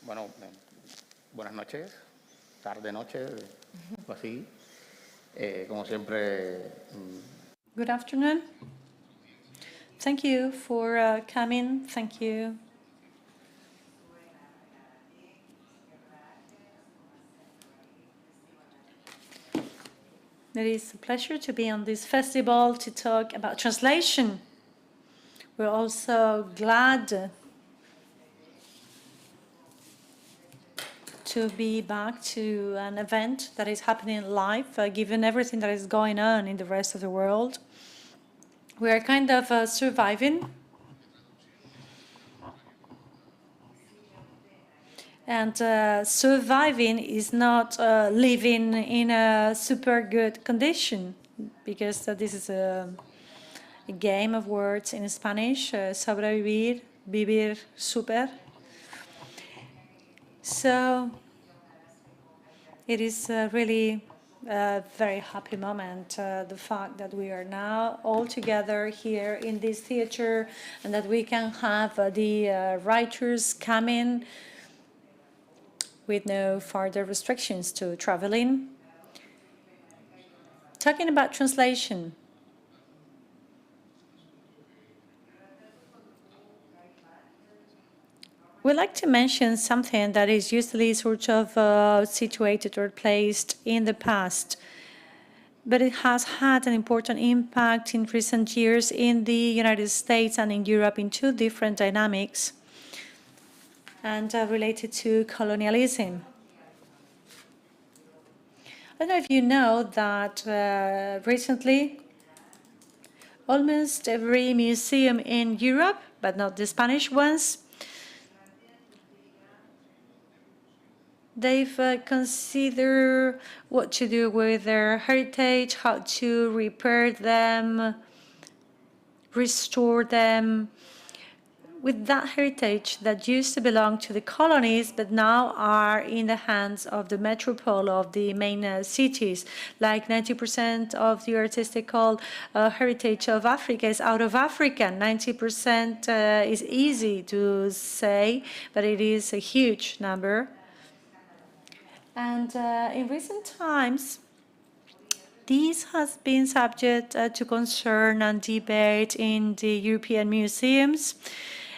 Bueno, buenas noches, tarde, noche, o así. Como siempre. Good afternoon. Thank you for coming. Thank you. It is a pleasure to be on this festival to talk about translation. We're also glad to be back to an event that is happening live, given everything that is going on in the rest of the world. We are kind of surviving. And surviving is not living in a super good condition, because this is a game of words in Spanish, sobrevivir, vivir super. So it is really a very happy moment, the fact that we are now all together here in this theater and that we can have the writers coming with no further restrictions to traveling. Talking about translation. We'd like to mention something that is usually sort of situated or placed in the past, but it has had an important impact in recent years in the United States and in Europe in two different dynamics, and related to colonialism. I don't know if you know that recently almost every museum in Europe, but not the Spanish ones, they've considered what to do with their heritage, how to repair them, restore them, with that heritage that used to belong to the colonies, but now are in the hands of the metropole of the main cities. Like 90% of the artistical heritage of Africa is out of Africa. 90% is easy to say, but it is a huge number. And in recent times, this has been subject to concern and debate in the European museums.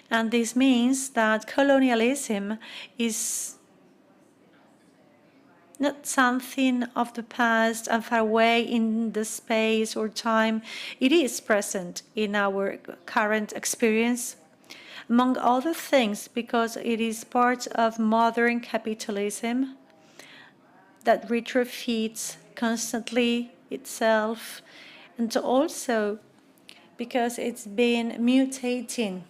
And this means that colonialism is not something of the past and far away in the space or time. It is present in our current experience, among other things, because it is part of modern capitalism that retrofits constantly itself, and also because it's been mutating.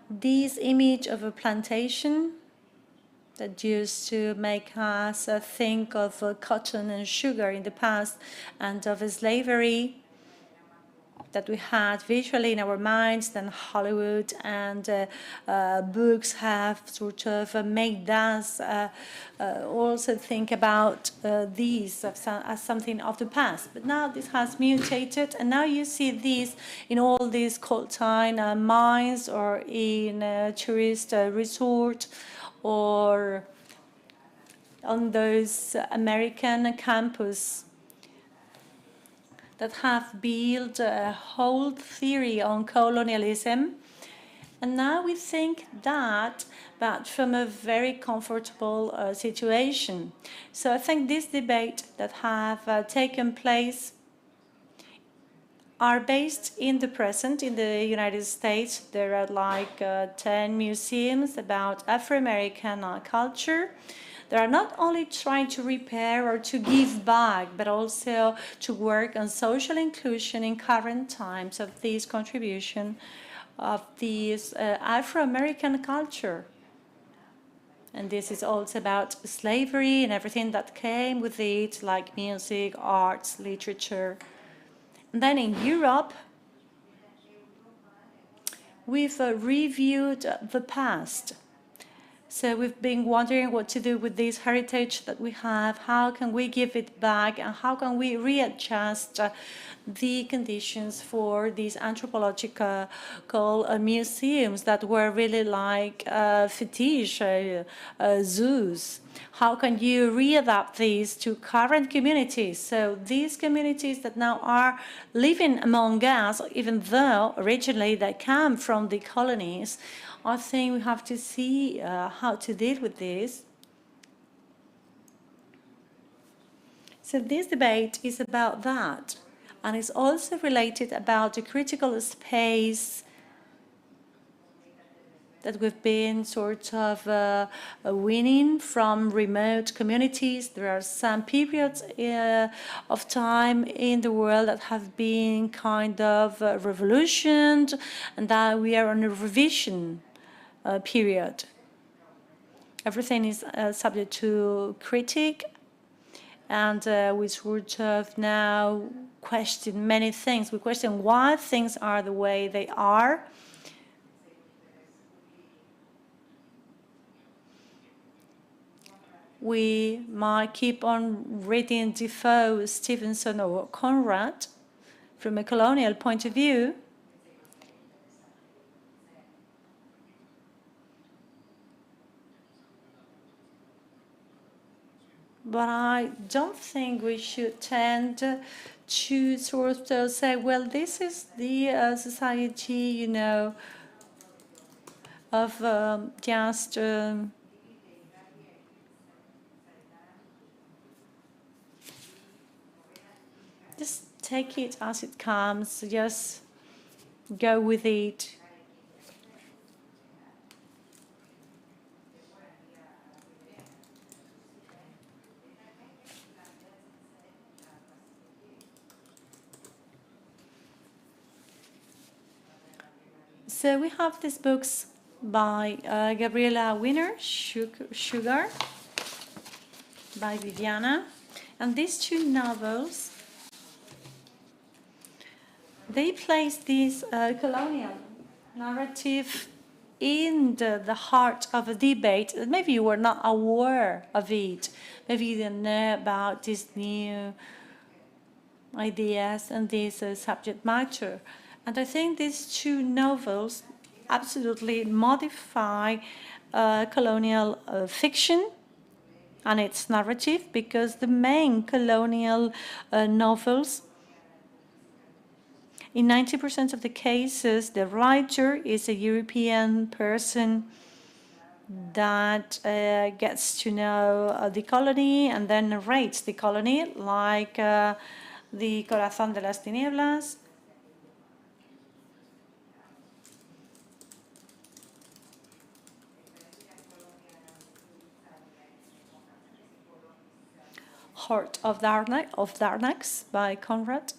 This image of a plantation that used to make us think of cotton and sugar in the past, and of slavery that we had visually in our minds, then Hollywood and books have sort of made us also think about these as something of the past. But now this has mutated, and now you see this in all these coltine mines, or in a tourist resort, or on those American campus that have built a whole theory on colonialism. And now we think that, but from a very comfortable situation. So I think this debate that have taken place are based in the present. In the United States, there are like 10 museums about Afro-American culture. They are not only trying to repair or to give back, but also to work on social inclusion in current times of this contribution of this Afro-American culture. And this is also about slavery and everything that came with it, like music, arts, literature. And then in Europe, we've reviewed the past. So we've been wondering what to do with this heritage that we have, how can we give it back, and how can we readjust the conditions for these anthropological museums that were really like fetish zoos. How can you readapt these to current communities? So these communities that now are living among us, even though originally they come from the colonies, I think we have to see how to deal with this. So this debate is about that, and it's also related about the critical space that we've been sort of winning from remote communities. There are some periods of time in the world that have been kind of revolutioned, and that we are on a revision period. Everything is subject to critique, and we sort of now question many things. We question why things are the way they are. We might keep on reading Defoe, Stevenson, or Conrad from a colonial point of view. But I don't think we should tend to sort of say, well, this is the society, you know, of just take it as it comes, just go with it. So we have these books by GABRIELA WIENER, Sugar, by BIBIANA, and these two novels, they place this colonial narrative in the heart of a debate. Maybe you were not aware of it. Maybe you didn't know about these new ideas and this subject matter. And I think these two novels absolutely modify colonial fiction and its narrative, because the main colonial novels, in 90% of the cases, the writer is a European person that gets to know the colony and then narrates the colony, like the Corazón de las Tinieblas. Heart of Darkness by Conrad.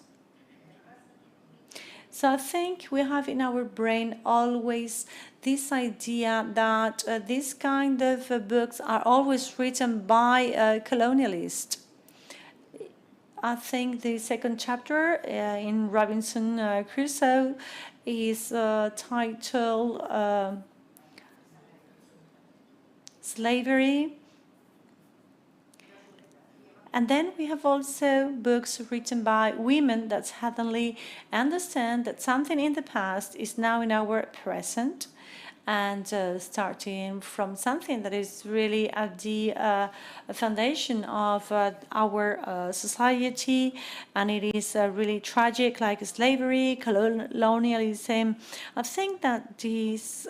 So I think we have in our brain always this idea that these kind of books are always written by colonialists. I think the second chapter in Robinson Crusoe is titled Slavery. And then we have also books written by women that suddenly understand that something in the past is now in our present, and starting from something that is really at the foundation of our society, and it is really tragic, like slavery, colonialism. I think that these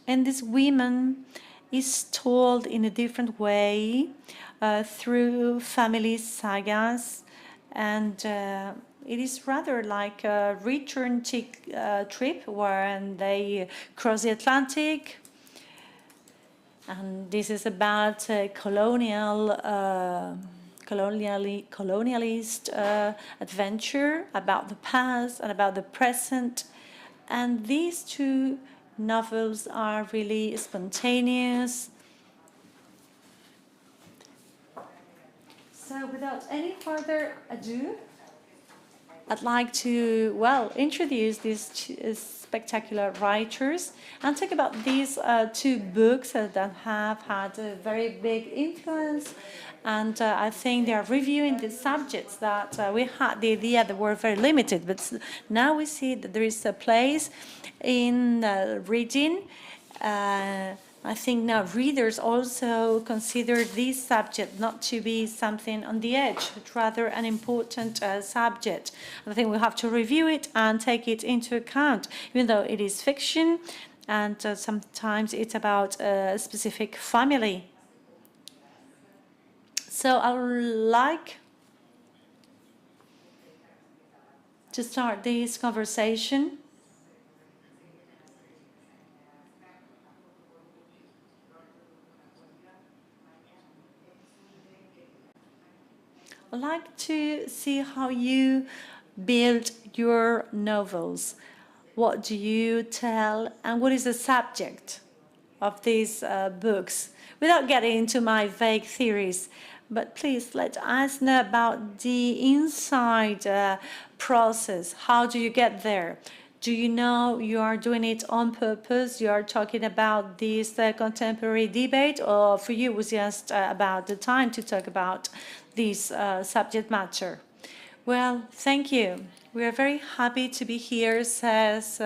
and these women is told in a different way through family sagas, and it is rather like a return trip where they cross the Atlantic, and this is about colonialist adventure about the past and about the present, and these two novels are really spontaneous. So without any further ado, I'd like to, well, introduce these spectacular writers and talk about these two books that have had a very big influence. And I think they are reviewing the subjects that we had the idea that were very limited, but now we see that there is a place in reading. I think now readers also consider this subject not to be something on the edge, but rather an important subject. I think we have to review it and take it into account, even though it is fiction and sometimes it's about a specific family. So I would like to start this conversation. I'd like to see how you build your novels. What do you tell, and what is the subject of these books? Without getting into my vague theories, but please let us know about the inside process. How do you get there? Do you know you are doing it on purpose? You are talking about this contemporary debate, or for you it was just about the time to talk about this subject matter? Well, thank you. We are very happy to be here, says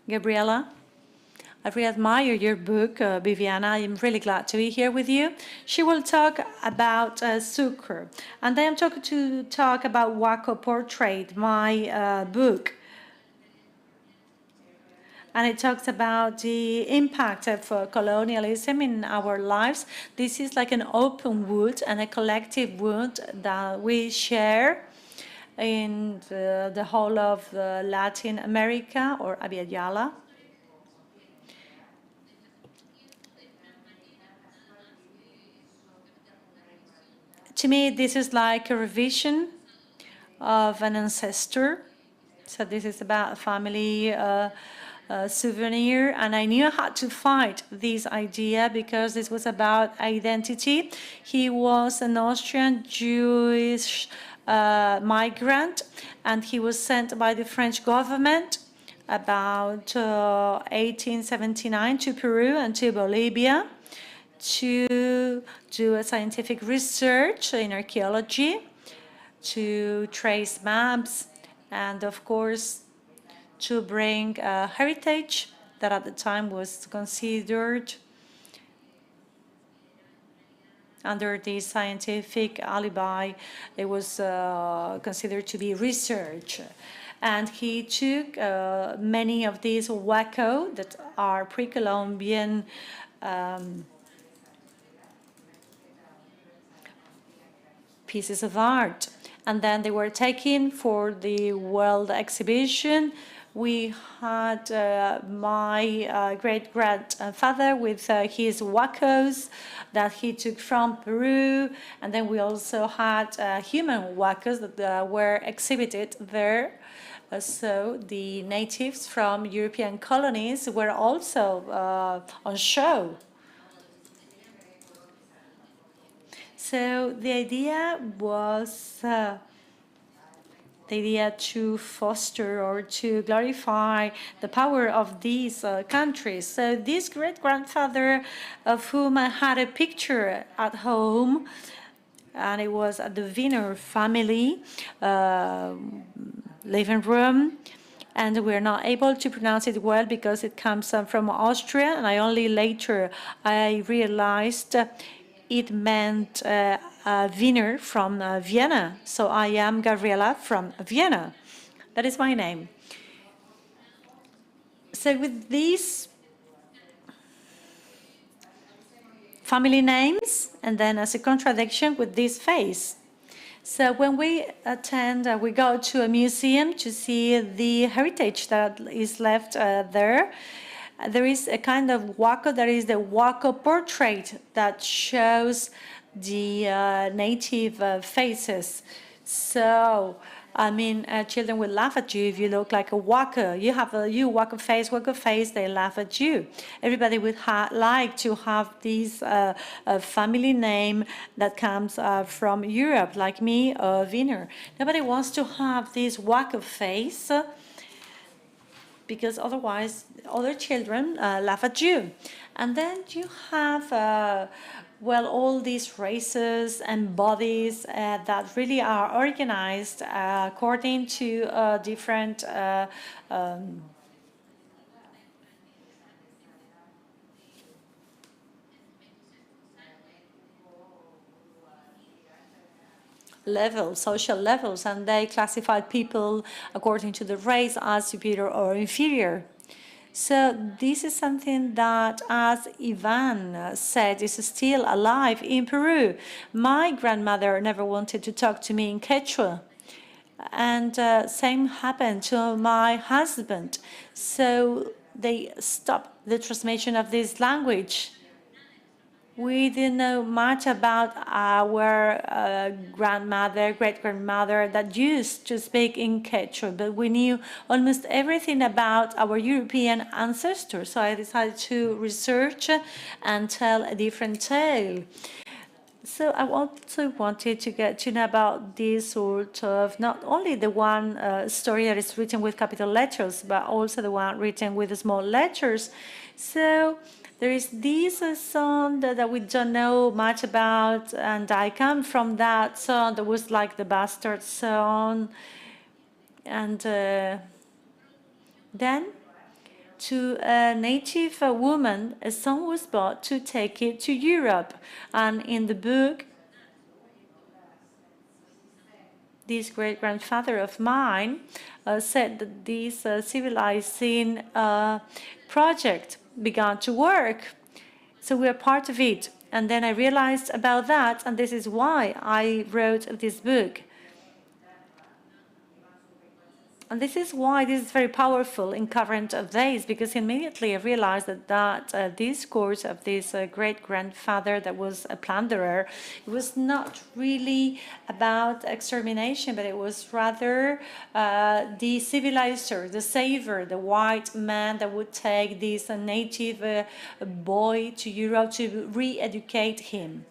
Gabriela. I really admire your book, BIBIANA. I'm really glad to be here with you. She will talk about Sucre. And I am going to talk about Waco Portrait, my book. And it talks about the impact of colonialism in our lives. This is like an open wound and a collective wound that we share in the whole of Latin America, or Abya Yala. To me, this is like a revision of an ancestor. So this is about a family souvenir, and I knew I had to fight this idea because this was about identity. He was an Austrian Jewish migrant, and he was sent by the French government about 1879 to Peru and to Bolivia to do a scientific research in archaeology, to trace maps, and of course to bring heritage that at the time was considered under the scientific alibi. It was considered to be research. And he took many of these Waco that are pre-Columbian pieces of art, and then they were taken for the world exhibition. We had my great-grandfather with his Wacos that he took from Peru, and then we also had human Wacos that were exhibited there. So the natives from European colonies were also on show. So the idea was to foster or to glorify the power of these countries. So this great-grandfather, of whom I had a picture at home, and it was at the Wiener family living room, and we're not able to pronounce it well because it comes from Austria, and I only later I realized it meant Wiener from Vienna. So I am Gabriela from Vienna. That is my name. So with these family names, and then as a contradiction with this face. So when we attend, we go to a museum to see the heritage that is left there. There is a kind of Waco, there is the Waco portrait that shows the native faces. So I mean, children will laugh at you if you look like a walker. You have a walker face, they laugh at you. Everybody would like to have this family name that comes from Europe, like me, Wiener. Nobody wants to have this walker face because otherwise other children laugh at you. And then you have well, all these races and bodies that really are organized according to different levels, social levels, and they classified people according to the race as superior or inferior. So this is something that, as Ivan said, is still alive in Peru. My grandmother never wanted to talk to me in Quechua. And same happened to my husband. So they stopped the transmission of this language. We didn't know much about our grandmother, great-grandmother that used to speak in Quechua, but we knew almost everything about our European ancestors. So I decided to research and tell a different tale. So I also wanted to get to know about this sort of, not only the one story that is written with capital letters, but also the one written with small letters. So there is this son that we don't know much about, and I come from that son that was like the bastard son. And then to a native woman, a son was bought to take it to Europe. And in the book, this great-grandfather of mine said that this civilizing project began to work. So we are part of it. And then I realized about that, and this is why I wrote this book. And this is why this is very powerful in current days, because immediately I realized that discourse of this great-grandfather that was a plunderer, it was not really about extermination, but it was rather the civilizer, the savior, the white man that would take this native boy to Europe to re-educate him.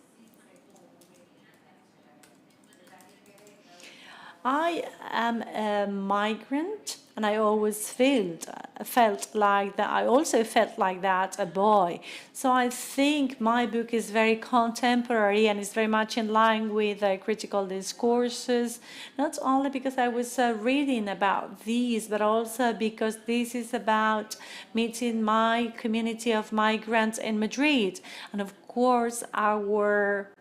I am a migrant, and I always felt like that. I also felt like that, a boy. So I think my book is very contemporary and is very much in line with critical discourses, not only because I was reading about these, but also because this is about meeting my community of migrants in Madrid. And of course, our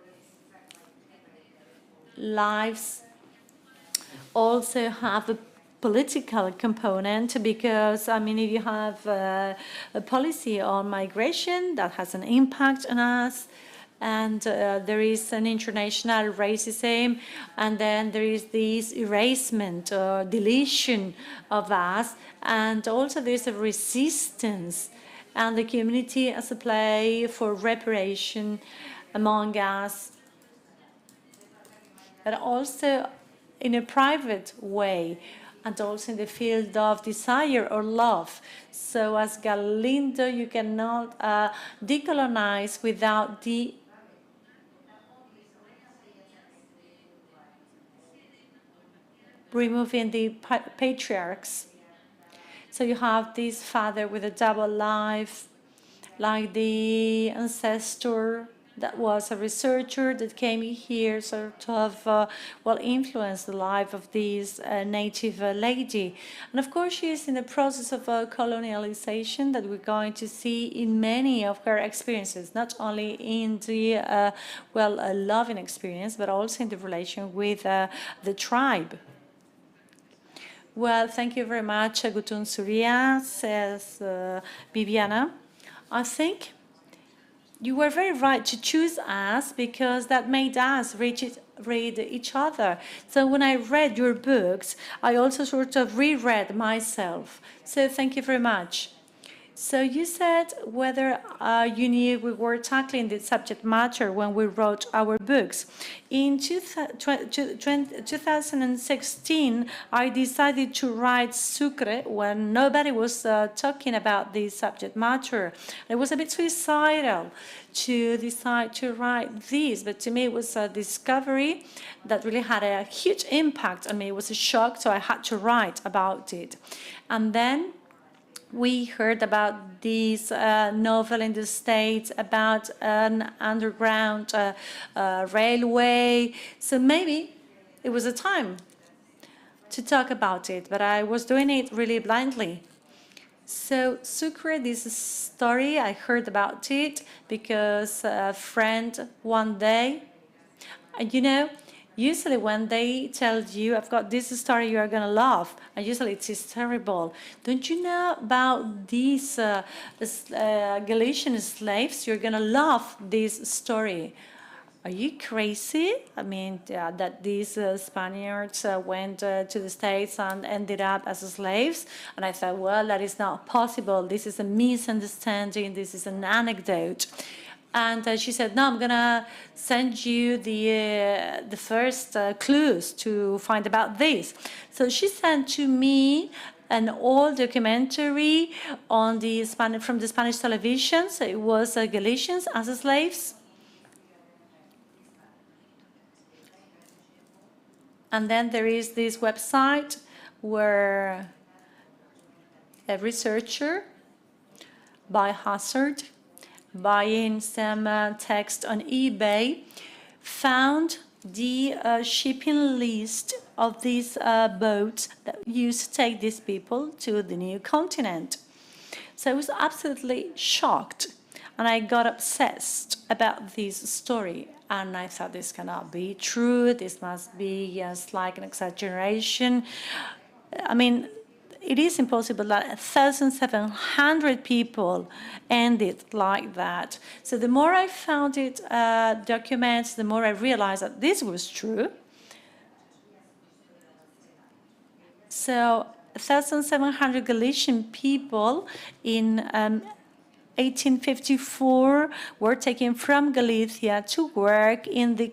lives also have a political component, because, I mean, if you have a policy on migration, that has an impact on us, and there is an international racism, and then there is this erasement or deletion of us, and also there's a resistance, and the community as a play for reparation among us, but also in a private way, and also in the field of desire or love. So as Galindo, you cannot decolonize without removing the patriarchs. So you have this father with a double life, like the ancestor that was a researcher that came here, sort of, well, influenced the life of this native lady. And of course, she is in the process of colonialization that we're going to see in many of her experiences, not only in the, well, loving experience, but also in the relation with the tribe. Well, thank you very much, Gutun Surya, says Bibiana. I think you were very right to choose us, because that made us read each other. So when I read your books, I also sort of reread myself. So thank you very much. So you said whether you knew we were tackling the subject matter when we wrote our books. In 2016, I decided to write Sucre when nobody was talking about the subject matter. It was a bit suicidal to decide to write this, but to me it was a discovery that really had a huge impact on me. It was a shock, so I had to write about it. And then we heard about this novel in the States about an underground railway. So maybe it was a time to talk about it, but I was doing it really blindly. So Sucre, this story, I heard about it because a friend one day, and you know, usually when they tell you, I've got this story you are going to love, and usually it is terrible. Don't you know about these Galician slaves? You're going to love this story. Are you crazy? I mean, that these Spaniards went to the States and ended up as slaves? And I thought, well, that is not possible. This is a misunderstanding. This is an anecdote. And she said, no, I'm going to send you the first clues to find about this. So she sent to me an old documentary on from the Spanish television. So it was Galicians as slaves. And then there is this website where a researcher, by hazard, buying some text on eBay, found the shipping list of these boats that used to take these people to the new continent. So I was absolutely shocked, and I got obsessed about this story. And I thought, this cannot be true. This must be just like an exaggeration. I mean, it is impossible that 1,700 people ended like that. So the more I found it documents, the more I realized that this was true. So 1,700 Galician people in 1854 were taken from Galicia to work in the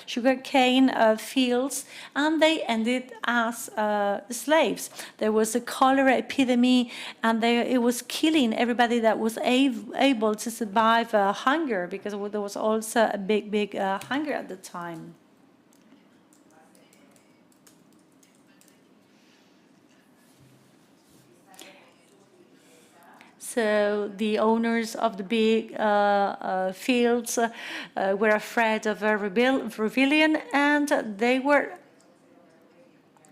sugarcane fields, and they ended as slaves. There was a cholera epidemic, and it was killing everybody that was able to survive hunger, because there was also a big hunger at the time. So the owners of the big fields were afraid of a rebellion, and they were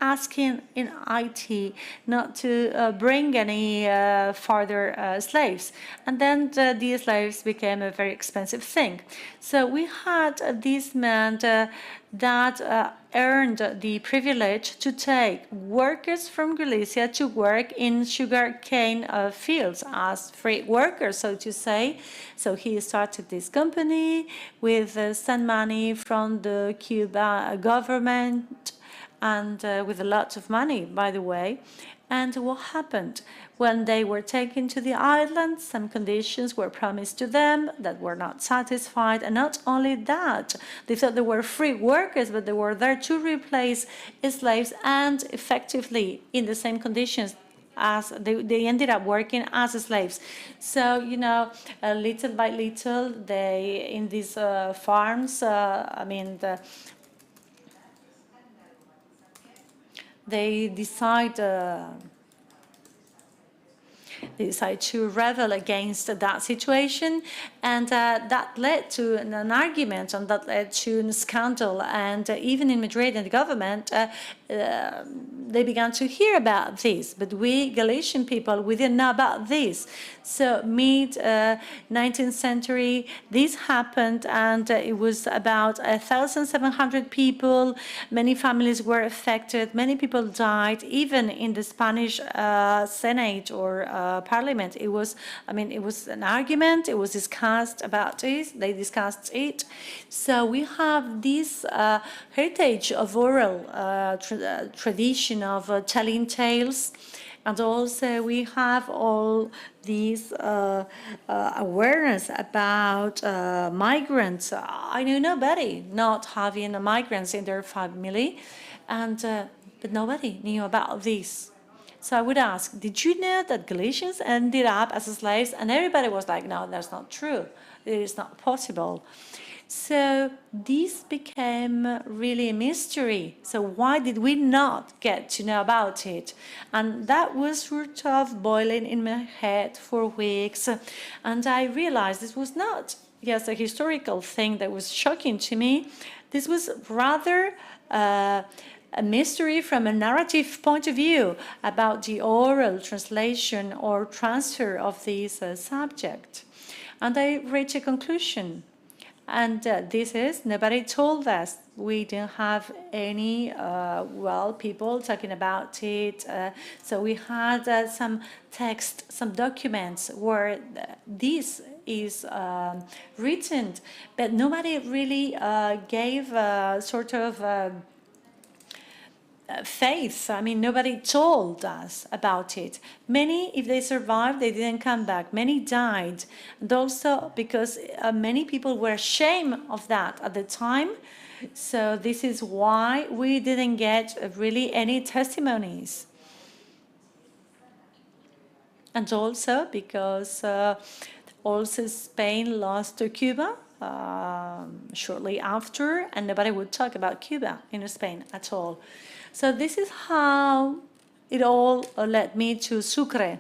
asking in IT not to bring any further slaves. And then the slaves became a very expensive thing. So we had this man that earned the privilege to take workers from Galicia to work in sugarcane fields as free workers, so to say. So he started this company with some money from the Cuban government, and with a lot of money, by the way. And what happened? When they were taken to the island, some conditions were promised to them that were not satisfied. And not only that, they thought they were free workers, but they were there to replace slaves, and effectively in the same conditions as they ended up working as slaves. So, you know, little by little, they, in these farms, they decide to rebel against that situation, and that led to an argument, and that led to a scandal. And even in Madrid, in the government, they began to hear about this. But we Galician people, we didn't know about this. So mid-19th century, this happened, and it was about 1,700 people. Many families were affected. Many people died, even in the Spanish Senate or Parliament. It was, it was an argument. It was discussed about this. They discussed it. So we have this heritage of oral tradition of telling tales. And also we have all these awareness about migrants. I know nobody not having migrants in their family, and but nobody knew about this. So I would ask, did you know that Galatians ended up as slaves? And everybody was like, no, that's not true. It is not possible. So this became really a mystery. So why did we not get to know about it? And that was sort of boiling in my head for weeks. And I realized this was not just a historical thing that was shocking to me. This was rather a mystery from a narrative point of view about the oral translation or transfer of this subject. And I reached a conclusion. And this is, nobody told us. We didn't have any, people talking about it. So we had some text, some documents where this is written, but nobody really gave sort of faith. I mean, nobody told us about it. Many, if they survived, they didn't come back. Many died. And also because many people were ashamed of that at the time. So this is why we didn't get really any testimonies. And also because also Spain lost to Cuba shortly after, and nobody would talk about Cuba in Spain at all. So this is how it all led me to Sucre.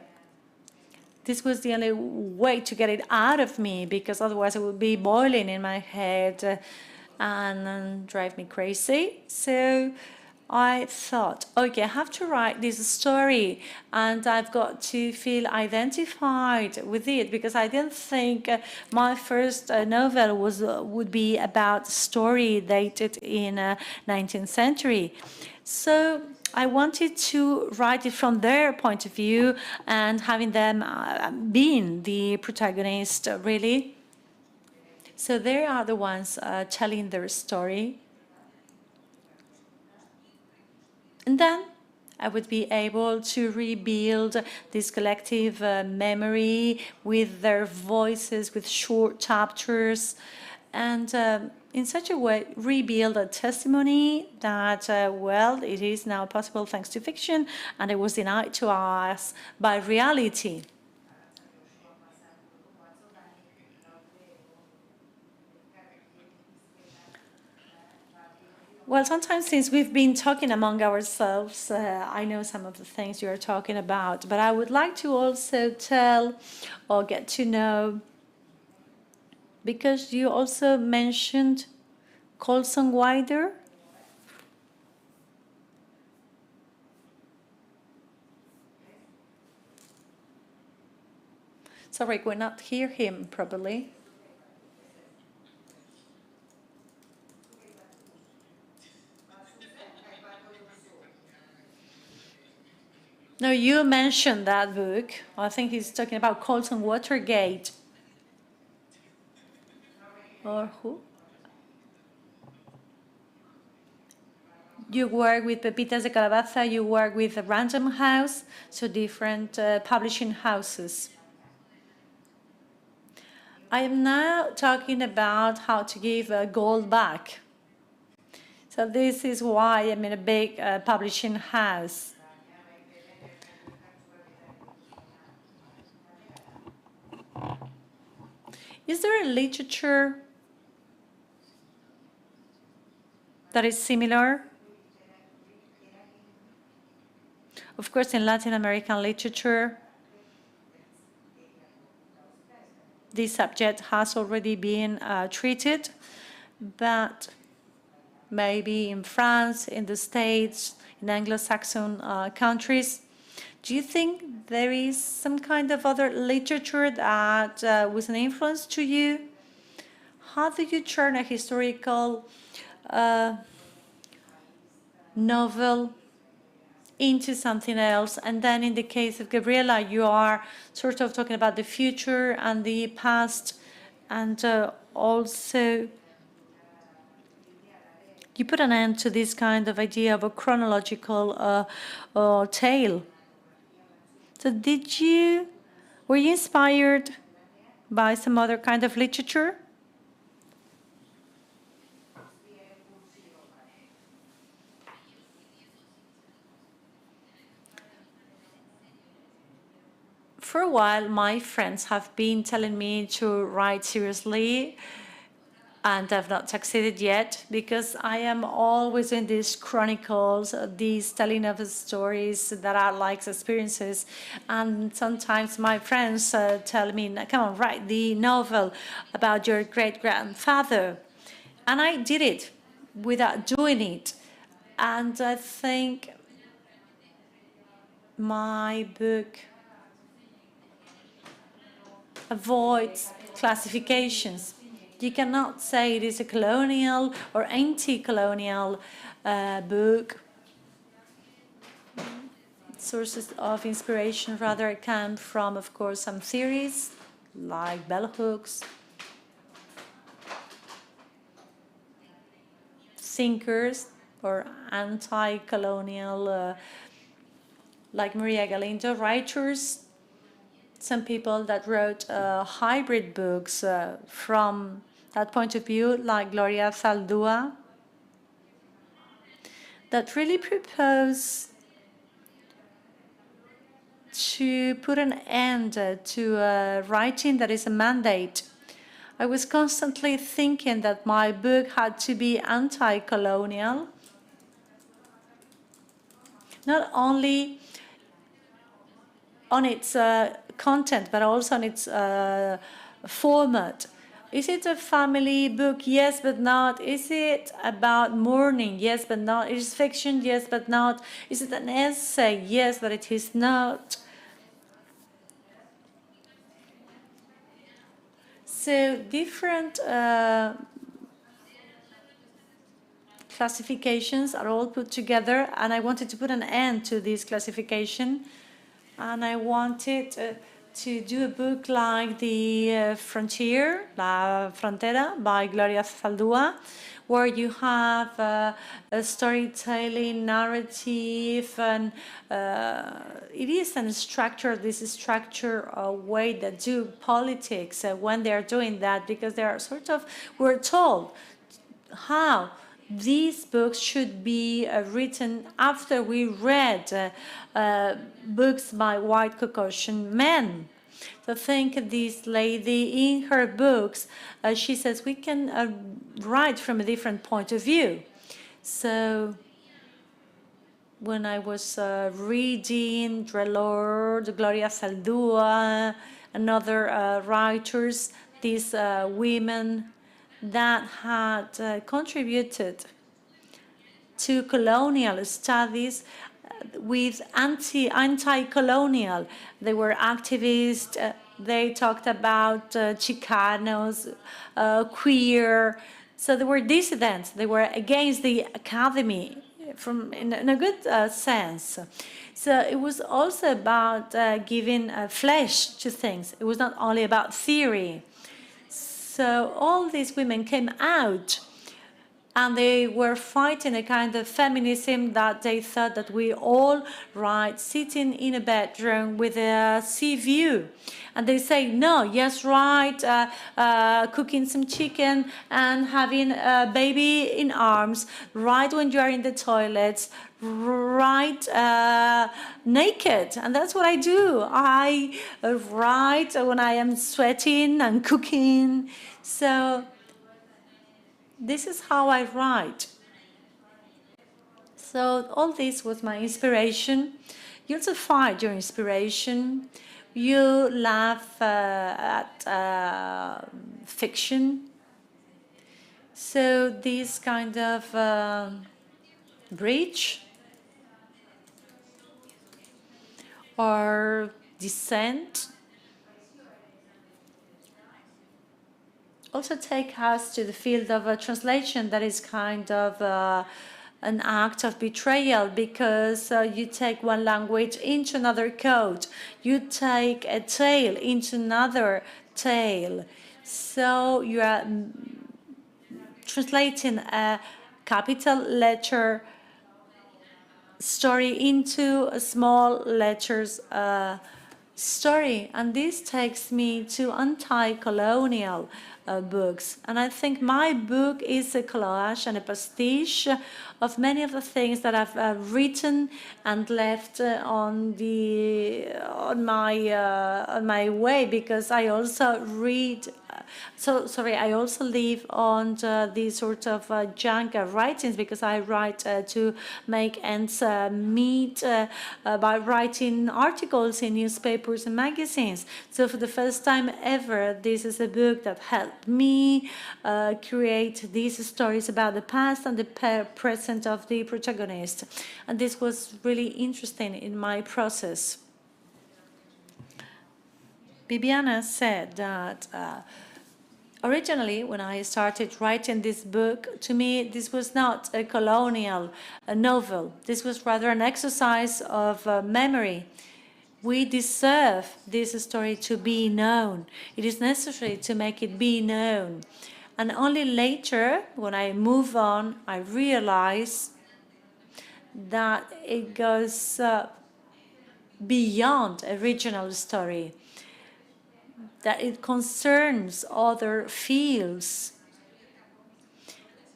This was the only way to get it out of me, because otherwise it would be boiling in my head and drive me crazy. So I thought, okay, I have to write this story and I've got to feel identified with it, because I didn't think my first novel would be about a story dated in 19th century. So I wanted to write it from their point of view and having them being the protagonist, really. So they are the ones telling their story. And then I would be able to rebuild this collective memory with their voices, with short chapters, and in such a way rebuild a testimony that, it is now possible thanks to fiction, and it was denied to us by reality. Well, sometimes since we've been talking among ourselves, I know some of the things you're talking about, but I would like to also tell or get to know, because you also mentioned Colson Wider. Sorry, we not hear him properly. No, you mentioned that book. I think he's talking about Colson Watergate. Or who? You work with Pepitas de Calabaza, you work with Random House, so different publishing houses. I am now talking about how to give gold back. So this is why I'm in a big publishing house. Is there a literature that is similar? Of course, in Latin American literature, this subject has already been treated, but maybe in France, in the States, in Anglo-Saxon countries, do you think there is some kind of other literature that was an influence to you? How do you turn a historical novel into something else? And then in the case of Gabriela, you are sort of talking about the future and the past, and also you put an end to this kind of idea of a chronological tale. So were you inspired by some other kind of literature? For a while, my friends have been telling me to write seriously, and I've not succeeded yet because I am always in these chronicles, these telling of stories that are like experiences. And sometimes my friends tell me, come on, write the novel about your great-grandfather. And I did it without doing it. And I think my book avoids classifications. You cannot say it is a colonial or anti-colonial book. Sources of inspiration rather come from, of course, some theories like bell hooks, thinkers or anti-colonial like Maria Galindo, writers, some people that wrote hybrid books from that point of view, like Gloria Zaldúa, that really propose to put an end to writing that is a mandate. I was constantly thinking that my book had to be anti-colonial, not only on its content, but also on its format. Is it a family book? Yes, but not. Is it about mourning? Yes, but not. Is it fiction? Yes, but not. Is it an essay? Yes, but it is not. So different classifications are all put together, and I wanted to put an end to this classification. And I wanted to do a book like The Frontier, La Frontera, by Gloria Zaldúa, where you have a storytelling narrative, and it is a structure, this structure way that do politics when they're doing that, because they are sort of, we're told how these books should be written after we read books by white Caucasian men. So think this lady in her books, she says we can write from a different point of view. So when I was reading Drelord, Gloria Zaldúa, and other writers, these women that had contributed to colonial studies with anti-colonial. They were activists, they talked about Chicanos, queer, so they were dissidents, they were against the academy in a good sense. So it was also about giving flesh to things. It was not only about theory. So all these women came out, and they were fighting a kind of feminism that they thought that we all right sitting in a bedroom with a sea view. And they say, no, yes, right, cooking some chicken and having a baby in arms, right when you are in the toilets, right naked. And that's what I do. I write when I am sweating and cooking. So this is how I write. So all this was my inspiration. You also find your inspiration. You laugh at fiction. So this kind of breach or descent also take us to the field of translation that is kind of an act of betrayal, because you take one language into another code, you take a tale into another tale. So you are translating a capital letter story into a small letters story, and this takes me to anti-colonial books. And I think my book is a collage and a pastiche of many of the things that I've written and left on my way, because I also read. I also live on these sort of junk writings, because I write to make ends meet by writing articles in newspapers and magazines. So for the first time ever, this is a book that helped me create these stories about the past and the present of the protagonist. And this was really interesting in my process. Bibiana said that originally, when I started writing this book, to me, this was not a colonial novel. This was rather an exercise of memory. We deserve this story to be known. It is necessary to make it be known. And only later, when I move on, I realize that it goes beyond original story, that it concerns other fields.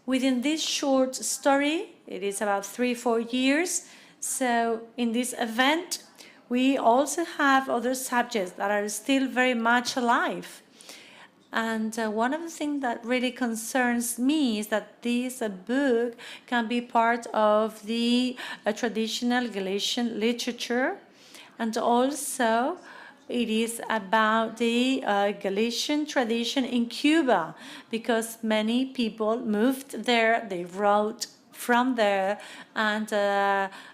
Within this short story, it is about 3-4 years, so in this event, we also have other subjects that are still very much alive. And one of the things that really concerns me is that this book can be part of the traditional Galician literature, and also it is about the Galician tradition in Cuba, because many people moved there, they wrote from there, and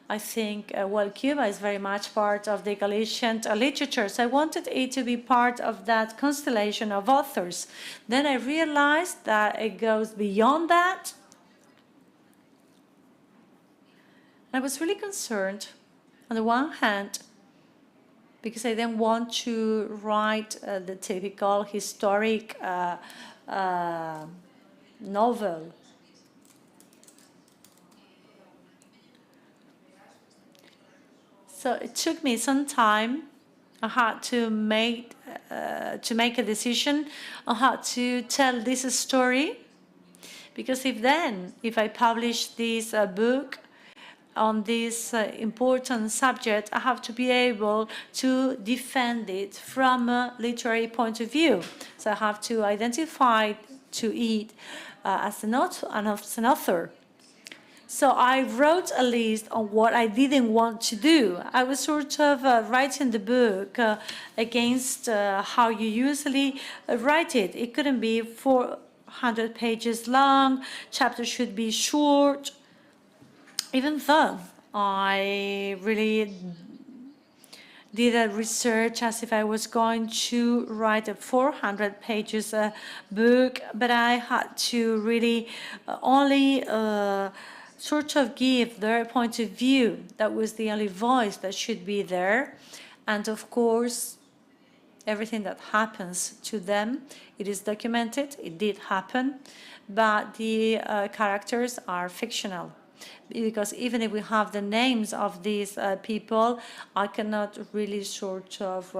I think, well, Cuba is very much part of the Galician literature, so I wanted it to be part of that constellation of authors. Then I realized that it goes beyond that. I was really concerned, on the one hand, because I didn't want to write the typical historic novel. So it took me some time. I had to make a decision on how to tell this story, because if I publish this book on this important subject, I have to be able to defend it from a literary point of view. So I have to identify it as an author. So I wrote a list on what I didn't want to do. I was sort of writing the book against how you usually write it. It couldn't be 400 pages long, chapters should be short. Even though I really did a research as if I was going to write a 400 pages book, but I had to really only sort of give their point of view. That was the only voice that should be there. And of course, everything that happens to them, it is documented, it did happen, but the characters are fictional. Because even if we have the names of these people, I cannot really sort of,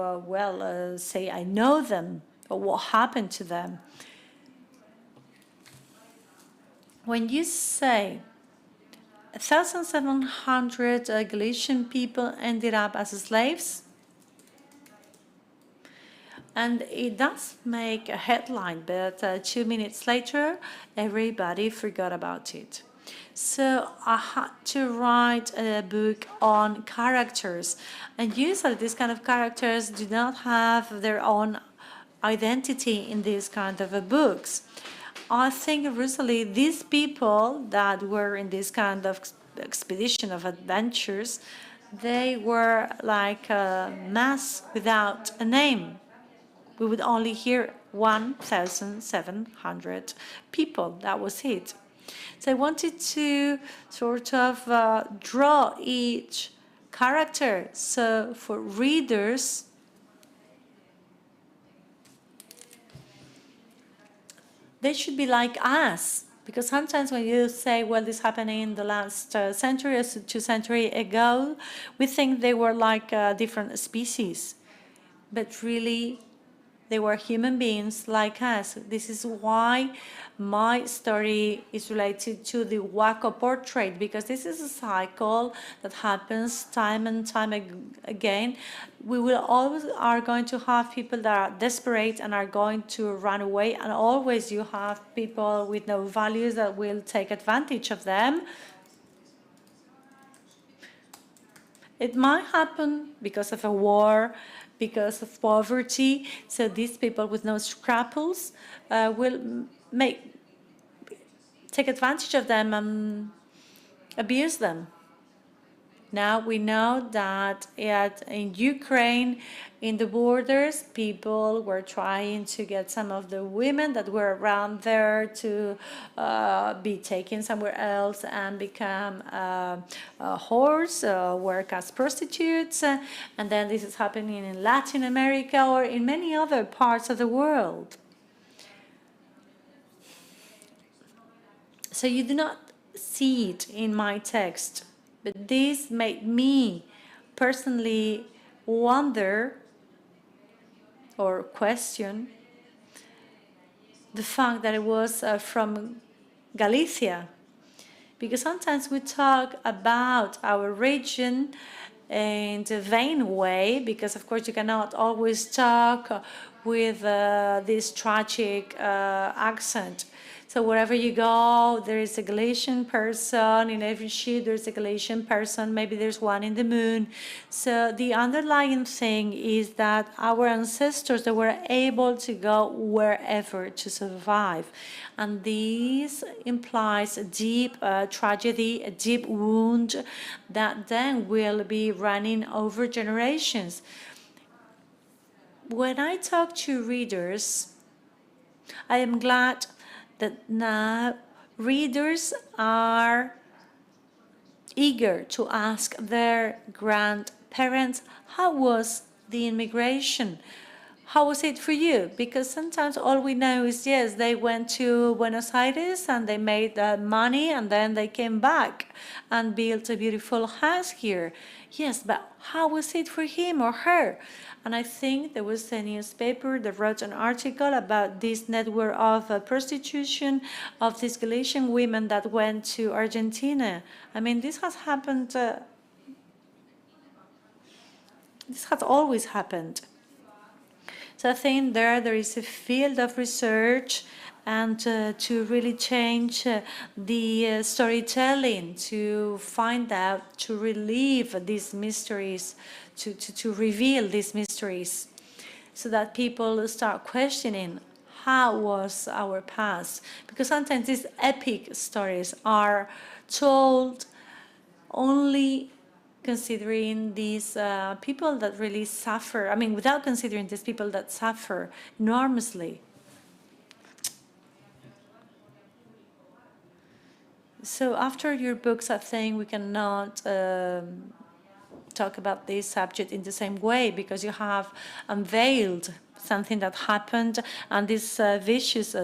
say I know them or what happened to them. When you say 1,700 Galician people ended up as slaves, and it does make a headline, but 2 minutes later, everybody forgot about it. So I had to write a book on characters, and usually these kind of characters do not have their own identity in these kind of books. I think recently these people that were in this kind of expedition of adventures, they were like a mass without a name. We would only hear 1,700 people. That was it. So I wanted to sort of draw each character. So for readers, they should be like us. Because sometimes when you say, well, this happened in the last century or 2 centuries ago, we think they were like different species. But really, they were human beings like us. This is why my story is related to the Waco portrait, because this is a cycle that happens time and time again. We will always are going to have people that are desperate and are going to run away, and always you have people with no values that will take advantage of them. It might happen because of a war, because of poverty. So these people with no scruples will take advantage of them and abuse them. Now we know that in Ukraine, in the borders, people were trying to get some of the women that were around there to be taken somewhere else and become whores, work as prostitutes. And then this is happening in Latin America or in many other parts of the world. So you do not see it in my text. But this made me personally wonder or question the fact that it was from Galicia. Because sometimes we talk about our region in a vain way, because of course you cannot always talk with this tragic accent. So wherever you go, there is a Galician person. In every ship, there's a Galician person. Maybe there's one in the moon. So the underlying thing is that our ancestors, they were able to go wherever to survive. And this implies a deep tragedy, a deep wound that then will be running over generations. When I talk to readers, I am glad that now readers are eager to ask their grandparents, how was the immigration? How was it for you? Because sometimes all we know is, yes, they went to Buenos Aires and they made money and then they came back and built a beautiful house here. Yes, but how was it for him or her? And I think there was a newspaper that wrote an article about this network of prostitution of these Galician women that went to Argentina. I mean, this has happened, this has always happened. So I think there is a field of research and to really change the storytelling, to find out, to relieve these mysteries, to reveal these mysteries, so that people start questioning how was our past. Because sometimes these epic stories are told only considering these people that really suffer, I mean, without considering these people that suffer enormously. So after your books, I think we cannot talk about this subject in the same way, because you have unveiled something that happened and this vicious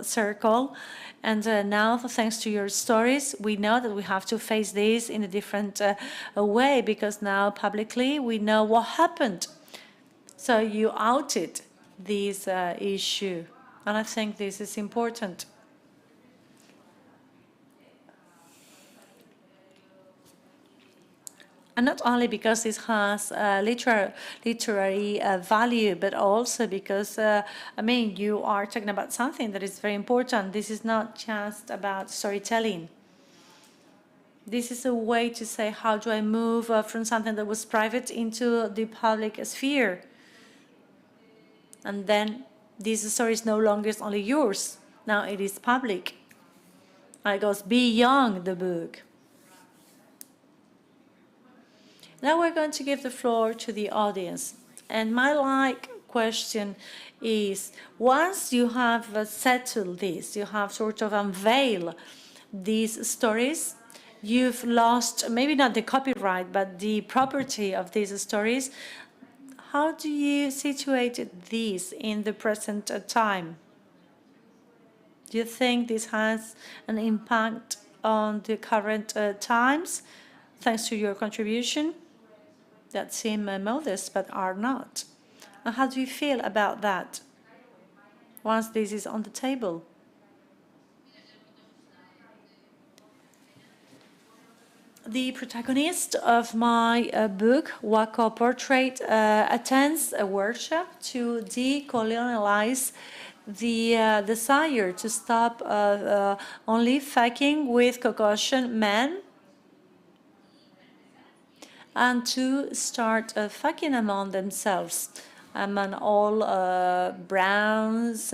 circle. And now, thanks to your stories, we know that we have to face this in a different way, because now publicly we know what happened. So you outed this issue, and I think this is important. And not only because this has literary value, but also because, I mean, you are talking about something that is very important. This is not just about storytelling. This is a way to say, how do I move from something that was private into the public sphere? And then this story is no longer only yours. Now it is public. And it goes beyond the book. Now we're going to give the floor to the audience. And my question is, once you have settled this, you have sort of unveiled these stories, you've lost, maybe not the copyright, but the property of these stories. How do you situate these in the present time? Do you think this has an impact on the current times, thanks to your contribution? That seem modest, but are not. And how do you feel about that once this is on the table? The protagonist of my book, Waco Portrait, attends a workshop to decolonialize the desire to stop only fucking with Caucasian men and to start fucking among themselves, among all browns,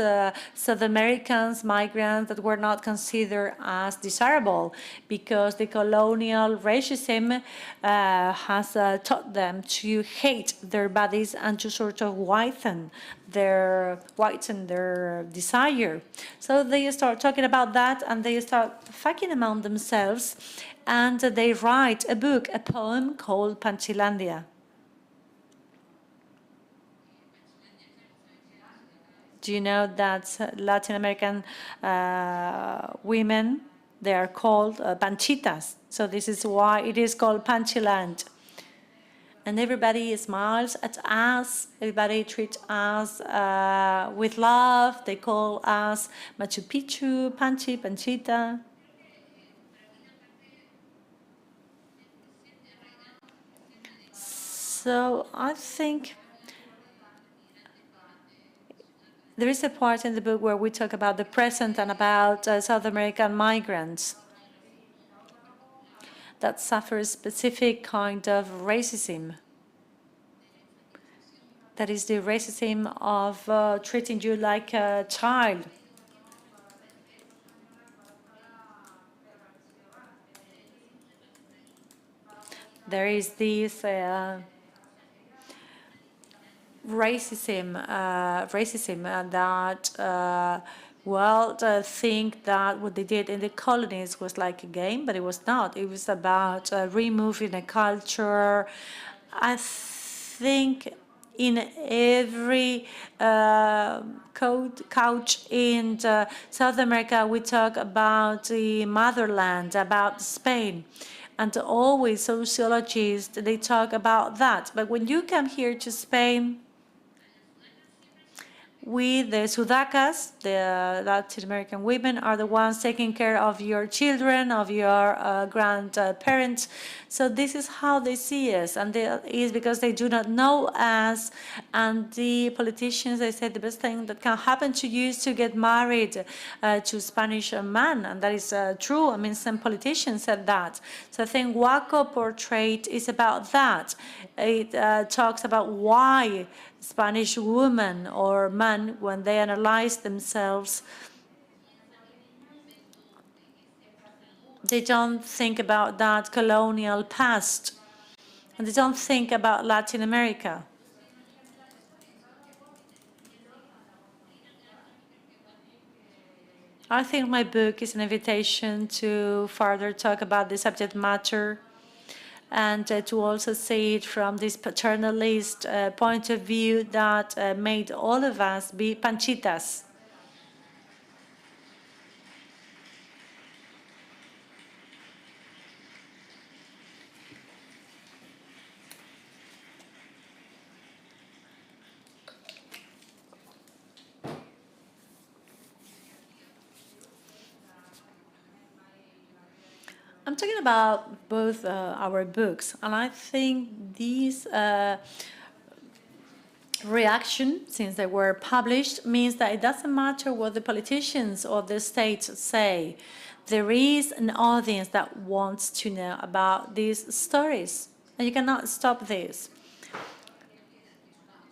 South Americans, migrants that were not considered as desirable because the colonial racism has taught them to hate their bodies and to sort of whiten their desire. So they start talking about that and they start fucking among themselves, and they write a book, a poem called Panchilandia. Do you know that Latin American women, they are called panchitas? So this is why it is called Panchiland. And everybody smiles at us, everybody treats us with love. They call us Machu Picchu, Panchi, Panchita. So I think there is a part in the book where we talk about the present and about South American migrants that suffer a specific kind of racism. That is the racism of treating you like a child. There is this racism that think that what they did in the colonies was like a game, but it was not. It was about removing a culture. I think in every couch in South America, we talk about the motherland, about Spain. And always sociologists, they talk about that. But when you come here to Spain, we, the Sudacas, the Latin American women, are the ones taking care of your children, of your grandparents. So this is how they see us, and it is because they do not know us. And the politicians, they say the best thing that can happen to you is to get married to a Spanish man, and that is true. I mean, some politicians said that. So I think Waco Portrait is about that. It talks about why Spanish women or men, when they analyze themselves, they don't think about that colonial past, and they don't think about Latin America. I think my book is an invitation to further talk about the subject matter and to also see it from this paternalist point of view that made all of us be panchitas. I'm talking about both our books, and I think these reaction, since they were published, means that it doesn't matter what the politicians or the states say. There is an audience that wants to know about these stories, and you cannot stop this.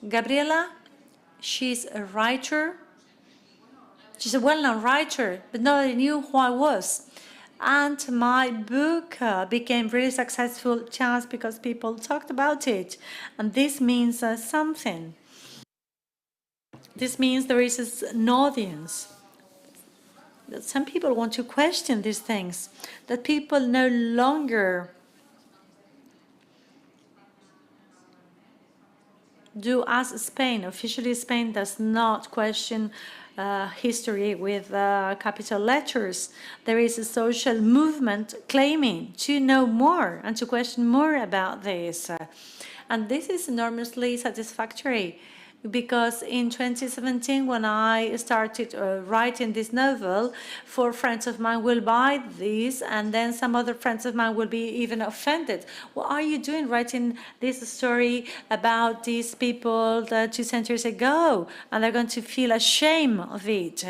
Gabriela, she's a writer. She's a well-known writer, but nobody knew who I was. And my book became really successful just because people talked about it. And this means something. This means there is an audience. That some people want to question these things, that people no longer do as Spain. Officially, Spain does not question history with capital letters. There is a social movement claiming to know more and to question more about this. And this is enormously satisfactory, because in 2017, when I started writing this novel, 4 friends of mine will buy this, and then some other friends of mine will be even offended. What are you doing writing this story about these people 2 centuries ago? And they're going to feel ashamed of it.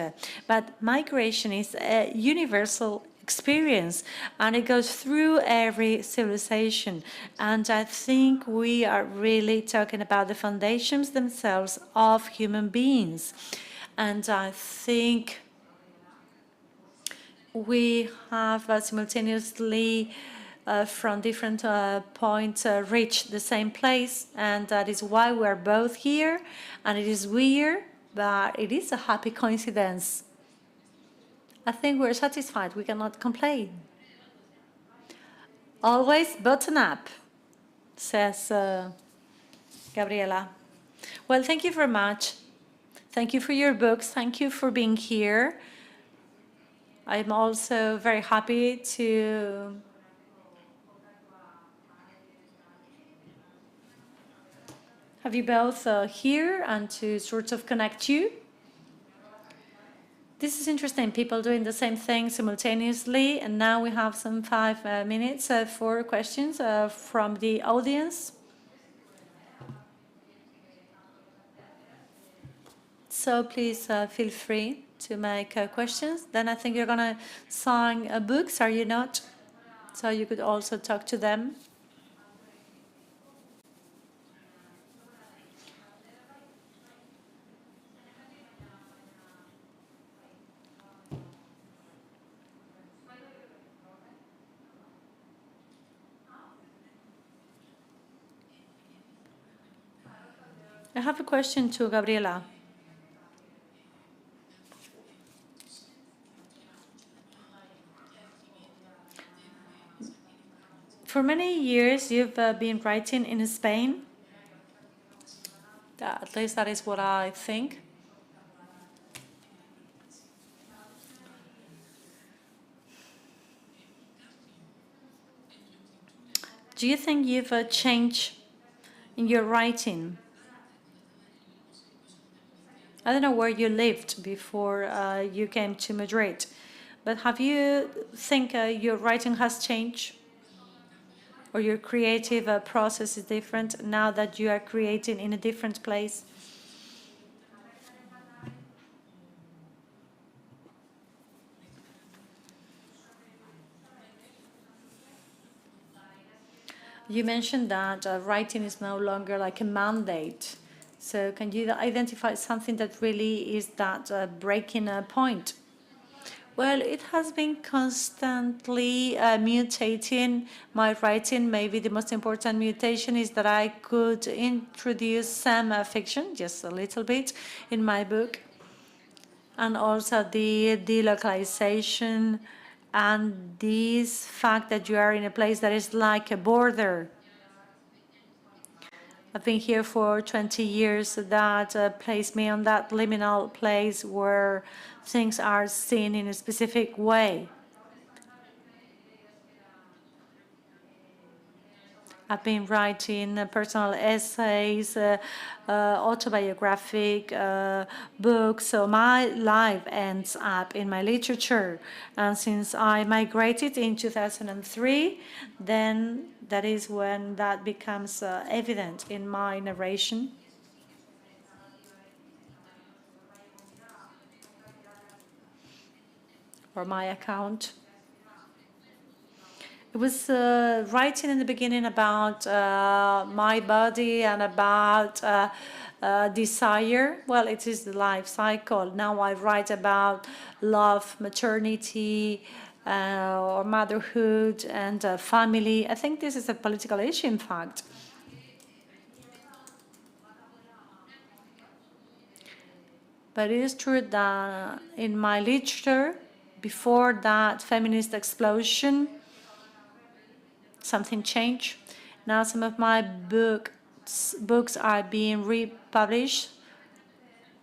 But migration is a universal experience, and it goes through every civilization. And I think we are really talking about the foundations themselves of human beings. And I think we have simultaneously from different points reached the same place, and that is why we are both here. And it is weird, but it is a happy coincidence. I think we're satisfied. We cannot complain. Always button up, says Gabriela. Well, thank you very much. Thank you for your books. Thank you for being here. I'm also very happy to have you both here and to sort of connect you. This is interesting, people doing the same thing simultaneously, and now we have some 5 minutes for questions from the audience. So please feel free to make questions. Then I think you're going to sign books, are you not? So you could also talk to them. I have a question to Gabriela. For many years, you've been writing in Spain. At least that is what I think. Do you think you've changed in your writing? I don't know where you lived before you came to Madrid, but have you think your writing has changed? Or your creative process is different now that you are creating in a different place? You mentioned that writing is no longer like a mandate. So can you identify something that really is that breaking point? Well, it has been constantly mutating my writing. Maybe the most important mutation is that I could introduce some fiction, just a little bit, in my book. And also the delocalization and this fact that you are in a place that is like a border. I've been here for 20 years. That placed me on that liminal place where things are seen in a specific way. I've been writing personal essays, autobiographic books, so my life ends up in my literature. And since I migrated in 2003, then that is when that becomes evident in my narration. Or my account. It was writing in the beginning about my body and about desire. Well, it is the life cycle. Now I write about love, maternity, or motherhood and family. I think this is a political issue, in fact. But it is true that in my literature, before that feminist explosion, something changed. Now some of my books are being republished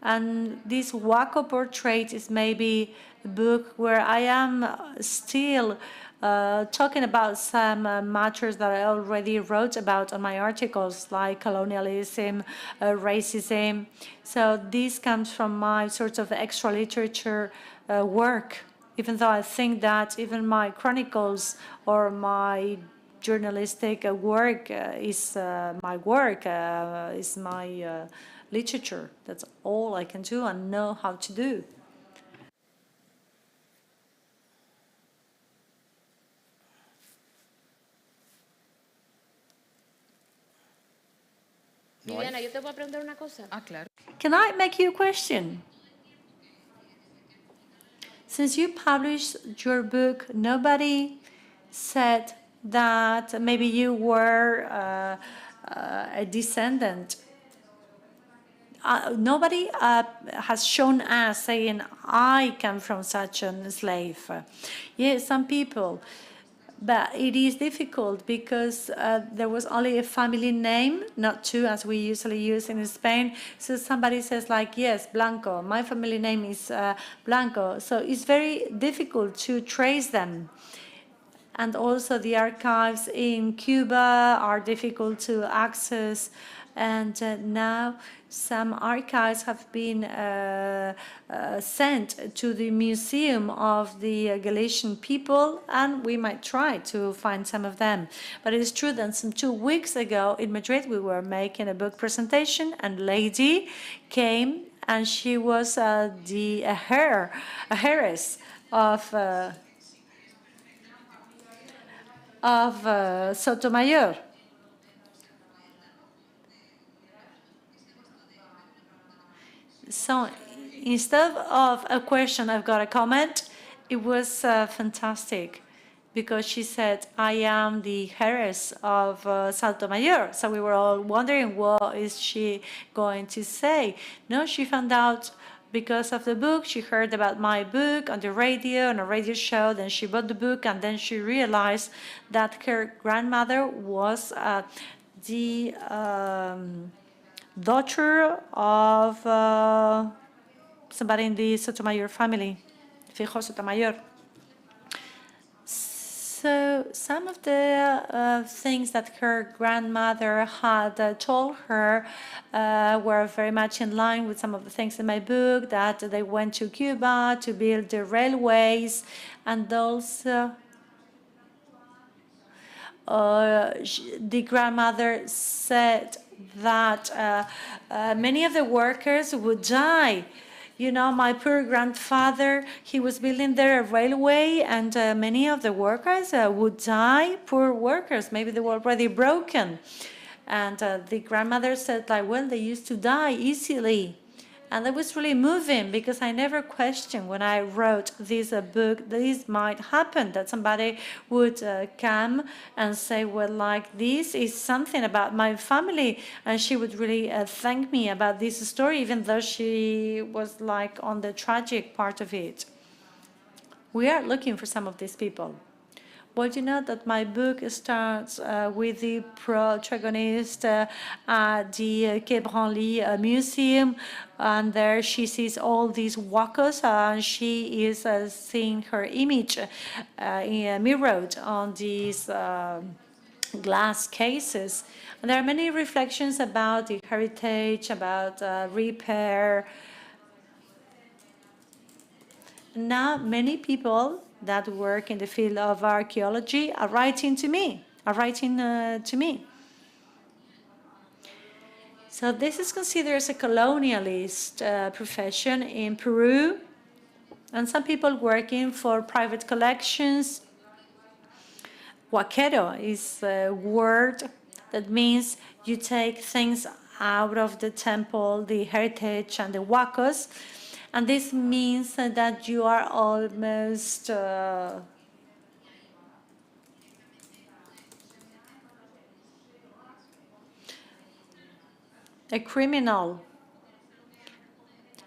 And this Waco portrait is maybe a book where I am still talking about some matters that I already wrote about on my articles, like colonialism, racism. So this comes from my sort of extra literature work, even though I think that even my chronicles or my journalistic work is my literature. That's all I can do and know how to do. Viviana, yo te puedo preguntar una cosa. Ah, claro. Can I make you a question? Since you published your book, nobody said that maybe you were a descendant. Nobody has shown us saying, I come from such a slave. Yes, some people. But it is difficult because there was only a family name, not two, as we usually use in Spain. So somebody says like, yes, Blanco, my family name is Blanco. So it's very difficult to trace them. And also the archives in Cuba are difficult to access. And now some archives have been sent to the Museum of the Galician people, and we might try to find some of them. But it is true that some 2 weeks ago in Madrid, we were making a book presentation, and a lady came, and she was a heiress of Sotomayor. So instead of a question, I've got a comment. It was fantastic because she said, I am the heiress of Sotomayor. So we were all wondering, what is she going to say? No, she found out because of the book. She heard about my book on the radio, on a radio show. Then she bought the book, and then she realized that her grandmother was the daughter of somebody in the Sotomayor family, Fijo Sotomayor. So some of the things that her grandmother had told her were very much in line with some of the things in my book, that they went to Cuba to build the railways, and also the grandmother said that many of the workers would die. You know, my poor grandfather, he was building there a railway, and many of the workers would die, poor workers, maybe they were already broken. And the grandmother said, like, well, they used to die easily. And that was really moving, because I never questioned when I wrote this book, this might happen, that somebody would come and say, well, like, this is something about my family. And she would really thank me about this story, even though she was like on the tragic part of it. We are looking for some of these people. Well, you know that my book starts with the protagonist at the Quai Branly Museum, and there she sees all these walkers, and she is seeing her image mirrored on these glass cases. And there are many reflections about the heritage, about repair. Now, many people that work in the field of archaeology are writing to me, So this is considered as a colonialist profession in Peru, and some people working for private collections. Huaquero is a word that means you take things out of the temple, the heritage and the huacos, and this means that you are almost a criminal.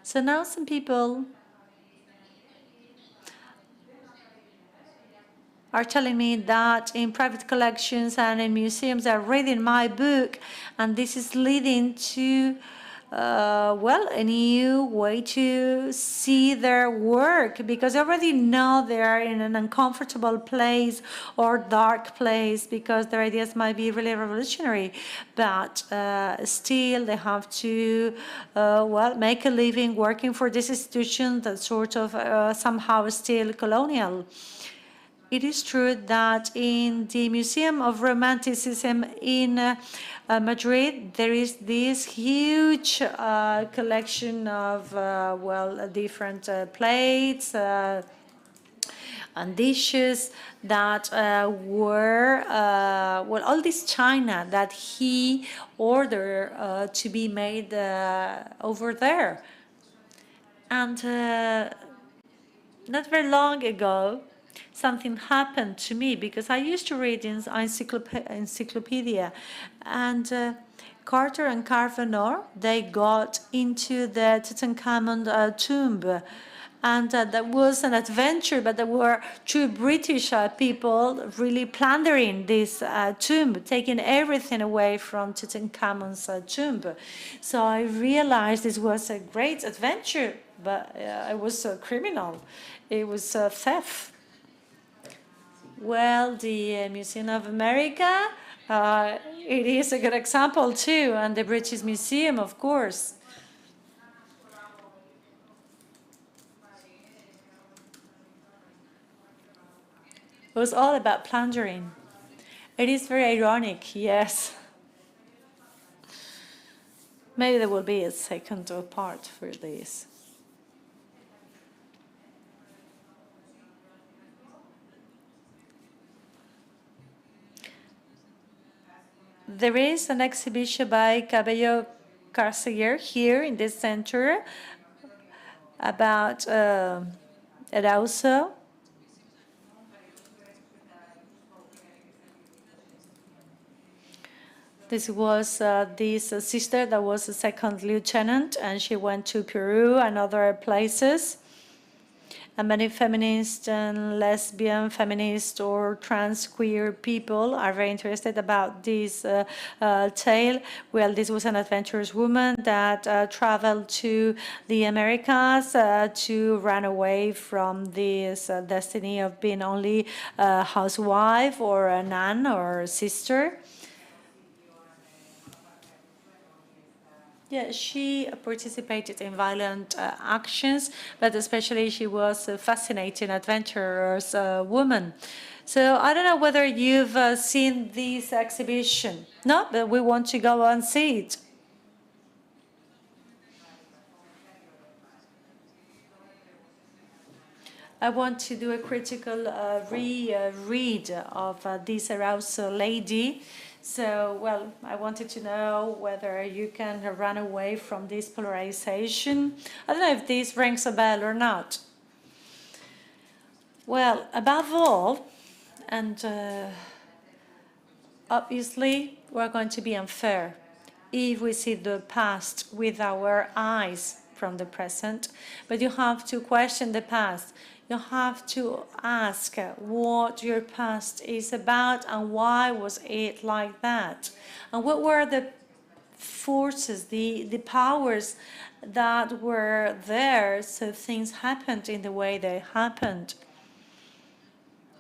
So now some people are telling me that in private collections and in museums are reading my book, and this is leading to well, a new way to see their work, because I already know they are in an uncomfortable place or dark place because their ideas might be really revolutionary, but still they have to, well, make a living working for this institution that's sort of somehow still colonial. It is true that in the Museum of Romanticism in Madrid, there is this huge collection of, well, different plates and dishes that were, well, all this china that he ordered to be made over there. And not very long ago, something happened to me because I used to read in encyclopedia, and Carter and Carvenor, they got into the Tutankhamun tomb. And that was an adventure, but there were two British people really plundering this tomb, taking everything away from Tutankhamun's tomb. So I realized this was a great adventure, but it was a criminal. It was theft. Well, the Museum of America, it is a good example too, and the British Museum, of course. It was all about plundering. It is very ironic, yes. Maybe there will be a second part for this. There is an exhibition by Cabello Carceller here in this center about Arauso. This was this sister that was a second lieutenant, and she went to Peru and other places. And many feminist and lesbian, feminist or trans queer people are very interested about this tale. Well, this was an adventurous woman that traveled to the Americas to run away from this destiny of being only a housewife or a nun or a sister. Yeah, she participated in violent actions, but especially she was a fascinating, adventurous woman. So I don't know whether you've seen this exhibition. No, but we want to go and see it. I want to do a critical reread of this arousal lady. So, well, I wanted to know whether you can run away from this polarization. I don't know if this rings a bell or not. Well, above all, and obviously we're going to be unfair if we see the past with our eyes from the present, but you have to question the past. You have to ask what your past is about and why was it like that? And what were the forces, the powers that were there so things happened in the way they happened?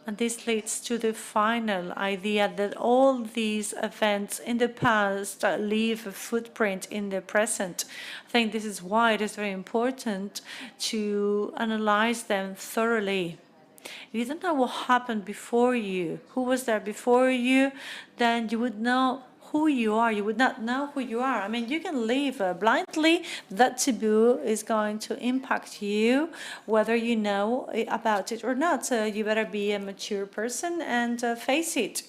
And this leads to the final idea that all these events in the past leave a footprint in the present. I think this is why it is very important to analyze them thoroughly. If you don't know what happened before you, who was there before you, then you would know who you are. You would not know who you are. I mean, you can live blindly. That taboo is going to impact you, whether you know about it or not. So you better be a mature person and face it.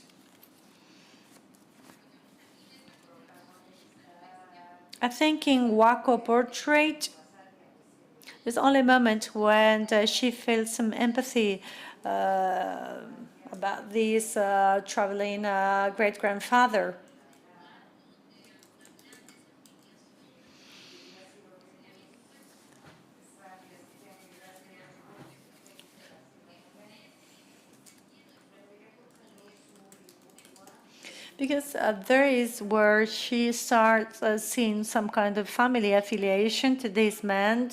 I think in Waco portrait, there's only a moment when she feels some empathy about this traveling great-grandfather. Because there is where she starts seeing some kind of family affiliation to this man.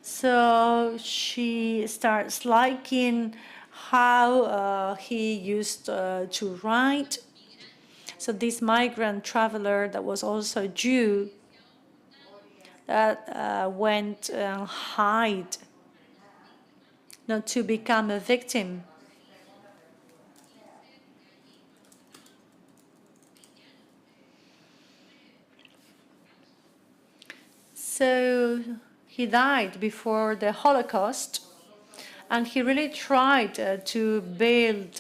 So she starts liking how he used to write. So this migrant traveler that was also Jew that went and hide, not to become a victim. So he died before the Holocaust, and he really tried to build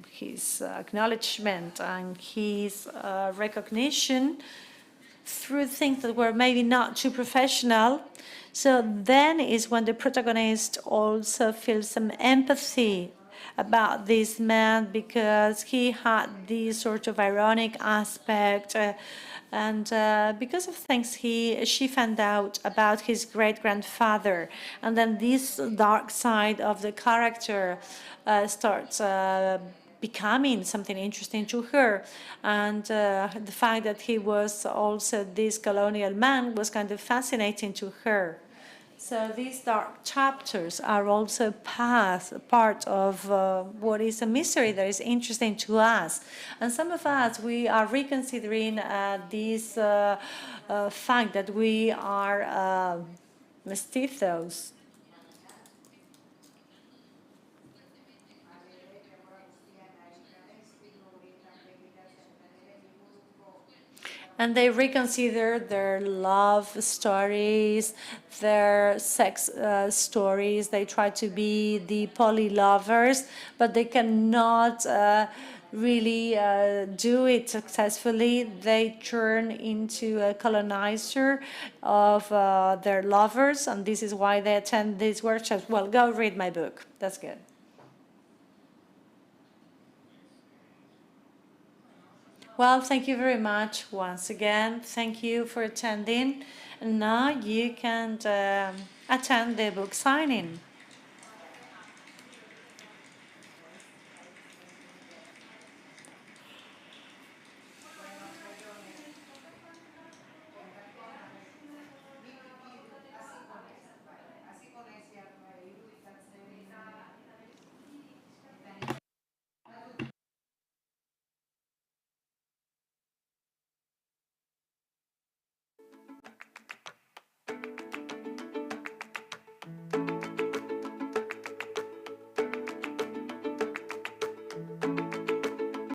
his acknowledgement and his recognition through things that were maybe not too professional. So then is when the protagonist also feels some empathy about this man, because he had this sort of ironic aspect, and because of things she found out about his great-grandfather. And then this dark side of the character starts becoming something interesting to her. And the fact that he was also this colonial man was kind of fascinating to her. So these dark chapters are also part of what is a mystery that is interesting to us. And some of us, we are reconsidering this fact that we are mestizos. And they reconsider their love stories, their sex stories. They try to be the poly lovers, but they cannot really do it successfully. They turn into a colonizer of their lovers, and this is why they attend these workshops. Well, go read my book. That's good. Well, thank you very much once again. Thank you for attending. And now you can attend the book signing.